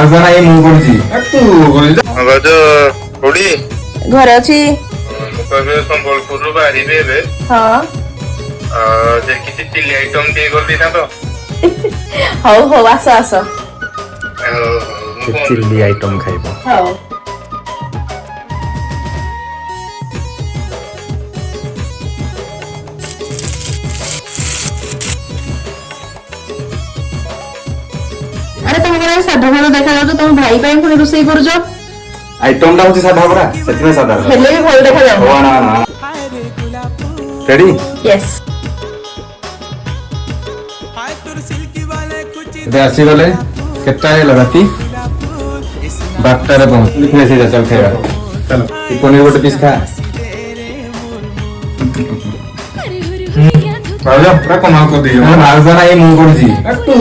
ମାଉସା ନାହିଁ ମୁଁ କରୁଛି ତୁ କୋଉଠି ଘରେ ଅଛି। ମୁଁ କହିବି ସମ୍ବଲପୁରରୁ ବାହାରିବି ଏବେ। ହଁ ଯେ କିଛି ଚିଲି ଆଇଟମ ଟିକେ କରିଦେଇଥାନ୍ତ। ହଉ ହଉ ଆସ ଆସ। ଚିଲି ଆଇଟମ ଖାଇବ। ହଉ ଆରେ ତମେ କଣ ସାଧା ଭଲ ଦେଖାଯାଉଛ, ତମ ଭାଇ ପାଇଁ ପୁଣି ରୋଷେଇ କରୁଛ। ଆଇଟମ ଟା ହଉଛି ସାଧା ପରା, ସେଥିପାଇଁ ସାଧା। ହେଲେ ବି ଭଲ ଦେଖାଯାଉ। ରେଡି? ୟେସ୍। ଏବେ ଆସିଗଲେ କେତେଟା ହେଇଗଲା ରାତି 12ଟାରେ ପହଞ୍ଚିଲି। ଫ୍ରେଶ ହେଇଯା ଚାଲ ଖାଇବା। ଚାଲ ପନିର ଗୋଟେ ପିସ୍ ଖା। ମାଉସା ନାହିଁ ମୁଁ କରୁଛି ତୁ